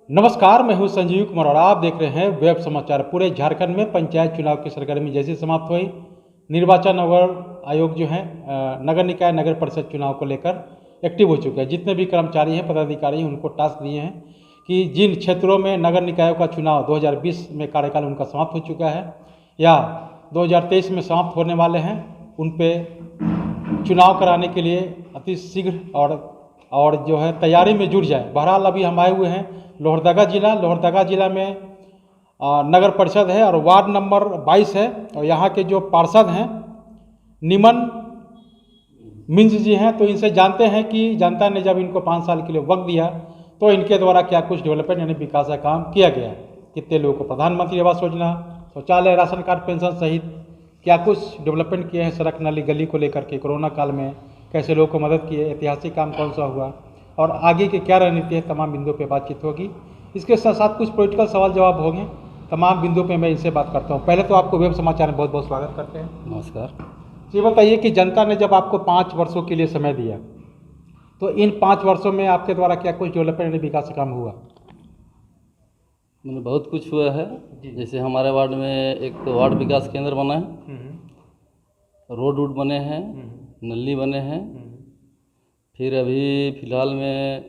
नमस्कार, मैं हूं संजीव कुमार और आप देख रहे हैं वेब समाचार। पूरे झारखंड में पंचायत चुनाव की सरगर्मी जैसे समाप्त हुई, निर्वाचन नगर आयोग जो है नगर निकाय नगर परिषद चुनाव को लेकर एक्टिव हो चुका है। जितने भी कर्मचारी हैं, पदाधिकारी हैं, उनको टास्क दिए हैं कि जिन क्षेत्रों में नगर निकायों का चुनाव 2020 में कार्यकाल उनका समाप्त हो चुका है या 2023 में समाप्त होने वाले हैं, उन पर चुनाव कराने के लिए अति शीघ्र और जो है तैयारी में जुट जाए। बहरहाल अभी हम आए हुए हैं लोहरदगा जिला में नगर परिषद है और वार्ड नंबर 22 है और यहाँ के जो पार्षद हैं निमन मिंज जी हैं, तो इनसे जानते हैं कि जनता ने जब इनको 5 साल के लिए वक्त दिया तो इनके द्वारा क्या कुछ डेवलपमेंट यानी विकास का काम किया गया, कितने लोगों को प्रधानमंत्री आवास योजना, शौचालय, राशन कार्ड, पेंशन सहित क्या कुछ डेवलपमेंट किए हैं, सड़क नाली गली को लेकर के, कोरोना काल में कैसे लोगों को मदद किए, ऐतिहासिक काम कौन सा हुआ और आगे की क्या रणनीति है, तमाम बिंदुओं पे बातचीत होगी। इसके साथ साथ कुछ पॉलिटिकल सवाल जवाब होंगे। तमाम बिंदुओं पे मैं इनसे बात करता हूँ। पहले तो आपको वेब समाचार में बहुत बहुत स्वागत करते हैं। नमस्कार। ये बताइए कि जनता ने जब आपको 5 वर्षों के लिए समय दिया तो इन 5 वर्षों में आपके द्वारा क्या कुछ डेवलपमेंट विकास काम हुआ? मैंने बहुत कुछ हुआ है। जैसे हमारे वार्ड में एक वार्ड विकास केंद्र बना है, रोड वूड बने हैं, नली बने हैं। फिर अभी फ़िलहाल में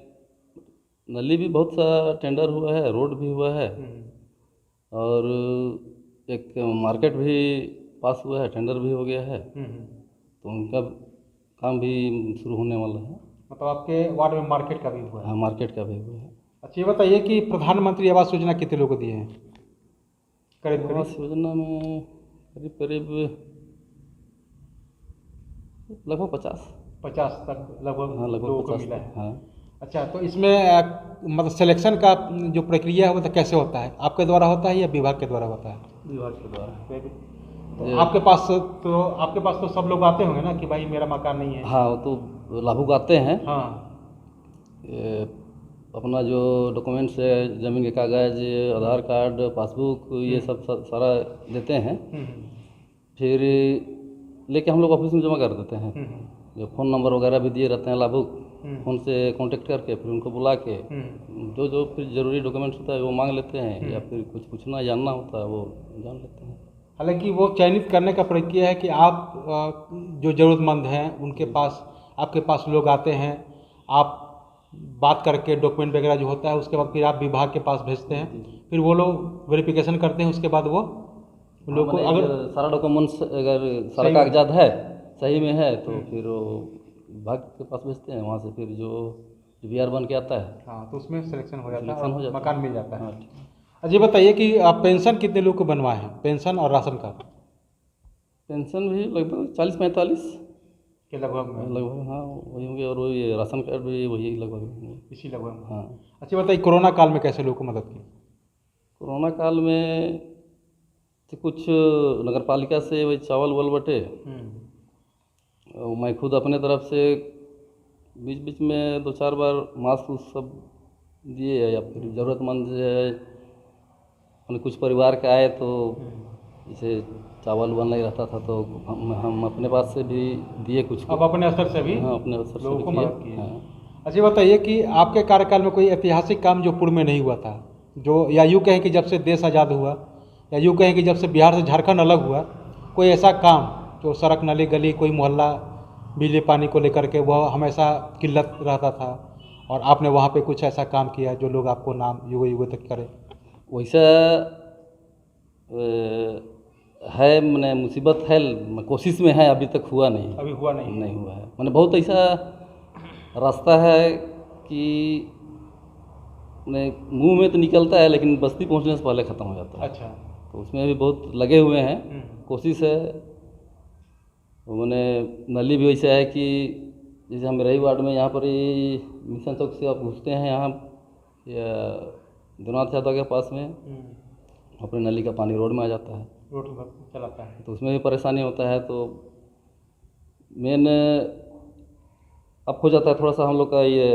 नली भी बहुत सा टेंडर हुआ है, रोड भी हुआ है और एक मार्केट भी पास हुआ है, टेंडर भी हो गया है। तो उनका काम भी शुरू होने वाला है। मतलब आपके वार्ड में मार्केट का भी हुआ है? हाँ, मार्केट का भी हुआ है। अच्छा, ये बताइए कि प्रधानमंत्री आवास योजना कितने लोगों को दिए हैं? करीब आवास योजना में करीब लगभग 50 तक लगभग हाँ, लोगों लगभग को 50 मिला है। हाँ। अच्छा, तो इसमें मतलब सिलेक्शन का जो प्रक्रिया है वो तो कैसे होता है? आपके द्वारा होता है या विभाग के द्वारा होता है? विभाग के द्वारा। तो आपके पास तो सब लोग आते होंगे ना कि भाई मेरा मकान नहीं है। हाँ, वो तो लाभुक आते हैं। हाँ, अपना जो डॉक्यूमेंट्स है, ज़मीन के कागज़, आधार कार्ड, पासबुक, ये सब सारा देते हैं। फिर लेके हम लोग ऑफिस में जमा कर देते हैं। जो फ़ोन नंबर वगैरह भी दिए रहते हैं लाभुक, फ़ोन से कांटेक्ट करके फिर उनको बुला के जो फिर ज़रूरी डॉक्यूमेंट्स होता है वो मांग लेते हैं या फिर कुछ पूछना जानना होता है वो जान लेते हैं। हालांकि वो चयनित करने का प्रक्रिया है कि आप जो ज़रूरतमंद हैं उनके पास आपके पास लोग आते हैं, आप बात करके डॉक्यूमेंट वगैरह जो होता है उसके बाद फिर आप विभाग के पास भेजते हैं, फिर वो लोग वेरिफिकेशन करते हैं, उसके बाद वो लोग को अगर सारा डॉक्यूमेंट्स अगर सारा कागजात है सही में है तो फिर वो विभाग के पास भेजते हैं। वहाँ से फिर जो VR बन के आता है, हाँ, तो उसमें सिलेक्शन हो जाता हो है, जाता मकान मिल जाता है। हाँ, ठीक। अच्छा, ये बताइए कि आप पेंशन कितने लोग को बनवाए हैं, पेंशन और राशन कार्ड? पेंशन भी लगभग 40-45 के लगभग हाँ वही होंगे और वही राशन कार्ड भी वही लगभग होंगे, इसी लगभग। हाँ। अच्छा, बताइए कोरोना काल में कैसे लोगों को मदद की? कोरोना काल में तो कुछ नगर पालिका से वही चावल वावल बटे, और मैं खुद अपने तरफ से बीच बीच में 2-4 बार मास्क सब दिए या फिर ज़रूरतमंद कुछ परिवार के आए तो जैसे चावल बन नहीं रहता था तो हम अपने पास से भी दिए कुछ। अब अपने स्तर से भी हाँ, अपने स्तर से लोगों को मदद की। हाँ। अच्छा, बताइए कि आपके कार्यकाल में कोई ऐतिहासिक काम जो पूर्व में नहीं हुआ था, जो या यूँ कहें कि जब से देश आज़ाद हुआ या यूँ कहें कि जब से बिहार से झारखंड अलग हुआ, कोई ऐसा काम जो सड़क नाली गली कोई मोहल्ला बिजली पानी को लेकर के वह हमेशा किल्लत रहता था और आपने वहाँ पे कुछ ऐसा काम किया जो लोग आपको नाम युगों तक करे? वैसा है, मैंने मुसीबत है, कोशिश में है, अभी तक हुआ नहीं। अभी हुआ नहीं हुआ है। मैंने बहुत ऐसा रास्ता है कि मुंह में तो निकलता है लेकिन बस्ती पहुंचने से पहले ख़त्म हो जाता है। अच्छा, तो उसमें भी बहुत लगे हुए हैं, कोशिश है। तो मैंने नली भी वैसा है कि जैसे हम रही वार्ड में यहाँ पर ही मिशन चौक से आप घुसते हैं यहाँ या देवनाथ यादव के पास में, अपने नली का पानी रोड में आ जाता है, रोड चलाता है, तो उसमें भी परेशानी होता है। तो मेन अब हो जाता है थोड़ा सा हम लोग का ये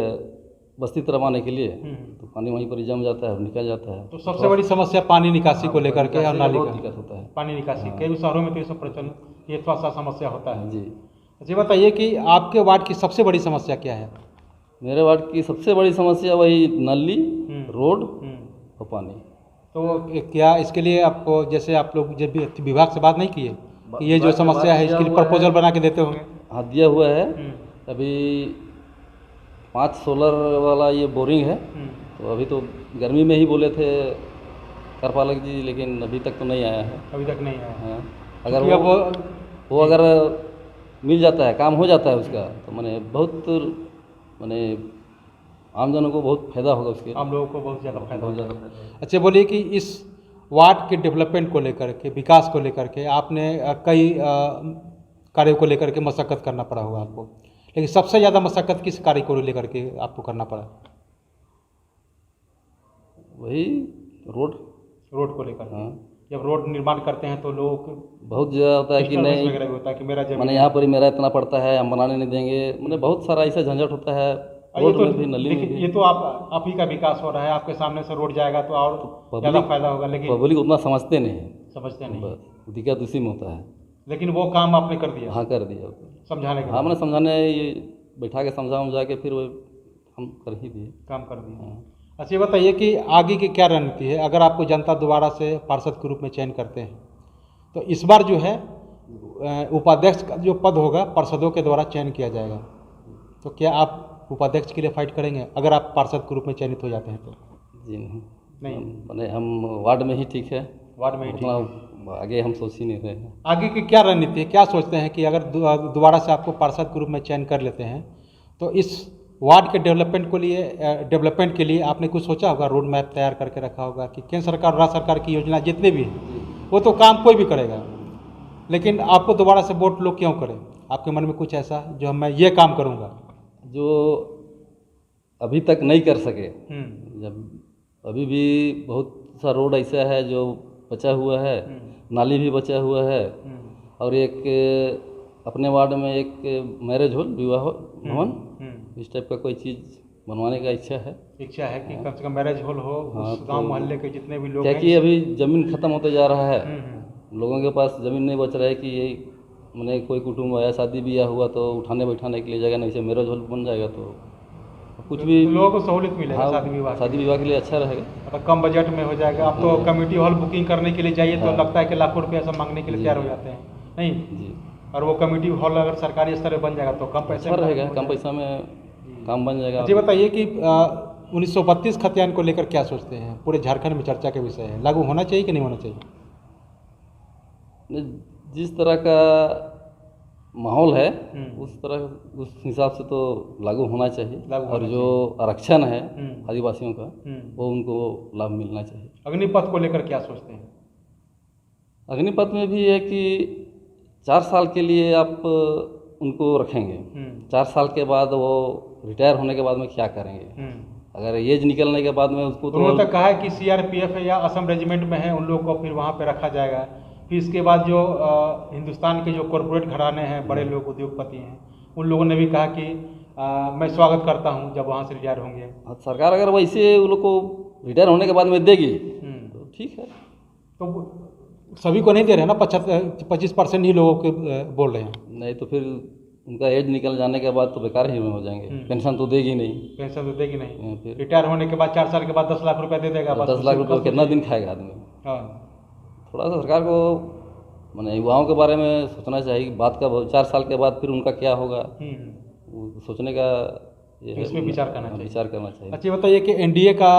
बस्ती तरफ आने के लिए, तो पानी वहीं पर जम जाता है और निकल जाता है। तो सबसे बड़ी समस्या पानी निकासी को लेकर के और नाली का दिक्कत होता है। पानी निकासी कई शहरों में तो ये सब प्रचलन, ये थोड़ा सा समस्या होता है जी। अच्छा, बताइए कि आपके वार्ड की सबसे बड़ी समस्या क्या है? मेरे वार्ड की सबसे बड़ी समस्या वही नली, रोड और पानी। तो क्या इसके लिए आपको, जैसे आप लोग जब भी विभाग से बात नहीं किए कि ये जो समस्या है इसके लिए प्रपोजल बना के देते होंगे? हाँ, दिया हुआ है। अभी 5 सोलर वाला ये बोरिंग है, तो अभी तो गर्मी में ही बोले थे कार्यपालक जी, लेकिन अभी तक तो नहीं आया है। अभी तक नहीं आया। हाँ, अगर वो अगर मिल जाता है, काम हो जाता है उसका, तो मैंने बहुत मैंने आम जनों को बहुत फायदा होगा उसके। आम लोगों को बहुत ज़्यादा फायदा बहुत होगा। ज़्यादा फायदा होगा। अच्छा, बोलिए कि इस वार्ड के डेवलपमेंट को लेकर के, विकास को लेकर के आपने कई कार्यों को लेकर के मशक्क़त करना पड़ा होगा आपको, लेकिन सबसे ज़्यादा मशक्क़त किस कार्य को लेकर के आपको करना पड़ा? वही रोड को लेकर। हाँ, जब रोड निर्माण करते हैं तो लोगों को बहुत ज़्यादा होता है कि नहीं, वगैरह भी होता है कि मेरा जमीन मैंने यहाँ पर ही मेरा इतना पड़ता है, हम बनाने नहीं देंगे, मैंने बहुत सारा ऐसा झंझट होता है। ये रोड तो में भी, नली में देखिए, भी। ये तो आप ही का विकास हो रहा है, आपके सामने से रोड जाएगा तो और ज़्यादा फायदा होगा, लेकिन पब्लिक उतना समझते नहीं है, समझते नहीं। बस दिक्कत उसी में होता है। लेकिन वो काम आपने कर दिया। हाँ, कर दिया। समझाने के हाँ, मैंने समझाने ये बैठा के समझा के फिर वो हम कर ही दिए। काम कर दिया। हाँ। अच्छा, ये बताइए कि आगे की क्या रणनीति है अगर आपको जनता दोबारा से पार्षद के रूप में चयन करते हैं? तो इस बार जो है उपाध्यक्ष का जो पद होगा पार्षदों के द्वारा चयन किया जाएगा, तो क्या आप उपाध्यक्ष के लिए फाइट करेंगे अगर आप पार्षद के रूप में चयनित हो जाते हैं तो? जी नहीं। मैंने हम वार्ड में ही ठीक है, वार्ड में ही ठीक उतना आगे हम सोच ही नहीं रहे हैं। आगे की क्या रणनीति है, क्या सोचते हैं कि अगर दोबारा से आपको पार्षद के रूप में चयन कर लेते हैं तो इस वार्ड के डेवलपमेंट के लिए आपने कुछ सोचा होगा, रोड मैप तैयार करके रखा होगा कि केंद्र सरकार और राज्य सरकार की योजना जितने भी हैं वो तो काम कोई भी करेगा, लेकिन आपको दोबारा से वोट लोग क्यों करें? आपके मन में कुछ ऐसा जो मैं ये काम करूँगा जो अभी तक नहीं कर सके, जब अभी भी बहुत सा रोड ऐसा है जो बचा हुआ है, नाली भी बचा हुआ है, और एक अपने वार्ड में एक मैरिज हॉल, विवाह भवन, इस टाइप का कोई चीज़ बनवाने का इच्छा है कि कम से कम मैरिज हॉल हो। हाँ, उस गांव मोहल्ले के जितने भी लोग क्या हैं, कि अभी ज़मीन ख़त्म होते जा रहा है, लोगों के पास ज़मीन नहीं बच रहा है कि ये मैंने कोई कुटुंब आया, शादी ब्याह हुआ तो उठाने बैठाने के लिए जगह नहीं, से मैरिज हॉल बन जाएगा तो कुछ भी लोगों को सहूलियत मिलेगा। हाँ, शादी विवाह के लिए अच्छा रहेगा। मतलब कम बजट में हो जाएगा। अब तो कम्युनिटी हॉल बुकिंग करने के लिए जाइए तो हाँ। लगता है कि लाखों रुपया सब मांगने के लिए तैयार हो जाते हैं, नहीं जी, और वो कम्युनिटी हॉल अगर सरकारी स्तर पर बन जाएगा तो कम पैसे अच्छा रहेगा, कम पैसा में काम बन जाएगा। जी, बताइए कि 1932 खतियान को लेकर क्या सोचते हैं? पूरे झारखंड में चर्चा के विषय है, लागू होना चाहिए कि नहीं होना चाहिए? जिस तरह का माहौल है उस हिसाब से तो लागू होना चाहिए, और जो आरक्षण है आदिवासियों का वो उनको लाभ मिलना चाहिए। अग्निपथ को लेकर क्या सोचते हैं? अग्निपथ में भी है कि 4 साल के लिए आप उनको रखेंगे, 4 साल के बाद वो रिटायर होने के बाद में क्या करेंगे? अगर एज निकलने के बाद में उसको तो उन्होंने कहा है कि सीआरपीएफ या असम रेजिमेंट में है उन लोगों को फिर वहाँ पे रखा जाएगा। फिर इसके बाद जो हिंदुस्तान के जो कॉरपोरेट घराने हैं, बड़े लोग उद्योगपति हैं, उन लोगों ने भी कहा कि मैं स्वागत करता हूँ जब वहाँ से रिटायर होंगे। सरकार अगर वैसे उन लोग को रिटायर होने के बाद में देगी तो ठीक है। तो सभी को नहीं दे रहे हैं ना, 25% ही लोगों के बोल रहे हैं। नहीं तो फिर उनका एज निकल जाने के बाद तो बेकार ही हो जाएंगे, पेंशन तो देगी नहीं। पेंशन तो देगी नहीं। फिर रिटायर होने के बाद 4 साल के बाद 10 लाख रुपया दे देगा। 10 लाख रुपये कितना दिन खाएगा आदमी? हाँ, थोड़ा सा सरकार को मैंने युवाओं के बारे में सोचना चाहिए। बात का 4 साल के बाद फिर उनका क्या होगा, सोचने का ये इसमें विचार करना चाहिए। अच्छा, ये बताइए कि एनडीए का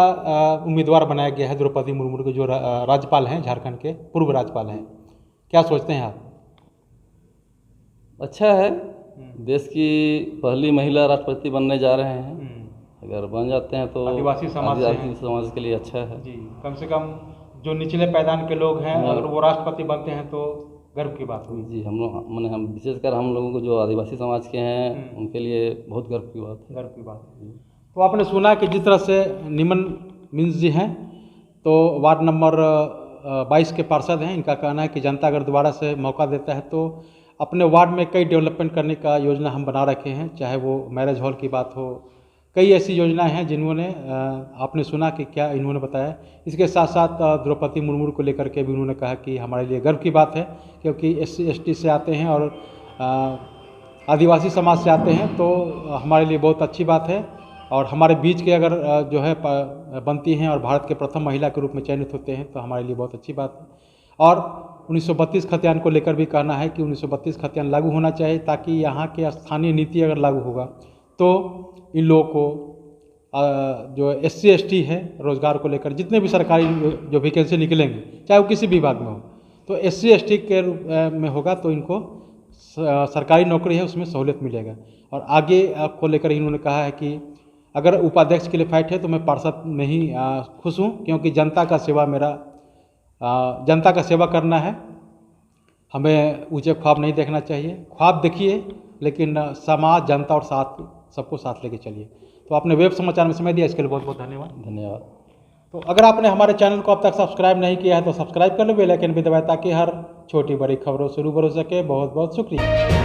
उम्मीदवार बनाया गया है द्रौपदी मुर्मू को, जो राज्यपाल हैं झारखंड के, पूर्व राज्यपाल हैं, क्या सोचते हैं आप? अच्छा है, देश की पहली महिला राष्ट्रपति बनने जा रहे हैं, अगर बन जाते हैं तो आदिवासी समाज के लिए अच्छा है जी। कम से कम जो निचले पैदान के लोग हैं, अगर वो राष्ट्रपति बनते हैं तो गर्व की बात होगी जी। हम विशेषकर हम लोगों को जो आदिवासी समाज के हैं उनके लिए बहुत गर्व की बात है। तो आपने सुना कि जिस तरह से निमन मीन्स जी हैं, तो वार्ड नंबर 22 के पार्षद हैं, इनका कहना है कि जनता अगर दोबारा से मौका देता है तो अपने वार्ड में कई डेवलपमेंट करने का योजना हम बना रखे हैं, चाहे वो मैरिज हॉल की बात हो, कई ऐसी योजनाएं हैं जिन्होंने आपने सुना कि क्या इन्होंने बताया। इसके साथ साथ द्रौपदी मुर्मू को लेकर के भी उन्होंने कहा कि हमारे लिए गर्व की बात है, क्योंकि SC ST से आते हैं और आदिवासी समाज से आते हैं, तो हमारे लिए बहुत अच्छी बात है और हमारे बीच के अगर जो है बनती हैं और भारत के प्रथम महिला के रूप में चयनित होते हैं तो हमारे लिए बहुत अच्छी बात है। और 1932 खतियान को लेकर भी कहना है कि 1932 खतियान लागू होना चाहिए, ताकि यहाँ के स्थानीय नीति अगर लागू होगा तो इन लोगों को जो SC ST है रोज़गार को लेकर जितने भी सरकारी जो वैकेंसी निकलेंगे, चाहे वो किसी भी विभाग में हो, तो SC ST के रूप में होगा तो इनको सरकारी नौकरी है उसमें सहूलियत मिलेगा। और आगे को लेकर इन्होंने कहा है कि अगर उपाध्यक्ष के लिए फाइट है तो मैं पार्षद में ही खुश हूँ, क्योंकि जनता का सेवा करना है। हमें ऊंचे ख्वाब नहीं देखना चाहिए, ख्वाब देखिए लेकिन समाज, जनता और सबको साथ लेके चलिए। तो आपने वेब समाचार में समय दिया, इसके लिए बहुत बहुत धन्यवाद। धन्यवाद। तो अगर आपने हमारे चैनल को अब तक सब्सक्राइब नहीं किया है तो सब्सक्राइब कर लो, बेल आइकन भी दबाएं ताकि हर छोटी बड़ी खबरों से रूबरू हो सके। बहुत बहुत शुक्रिया।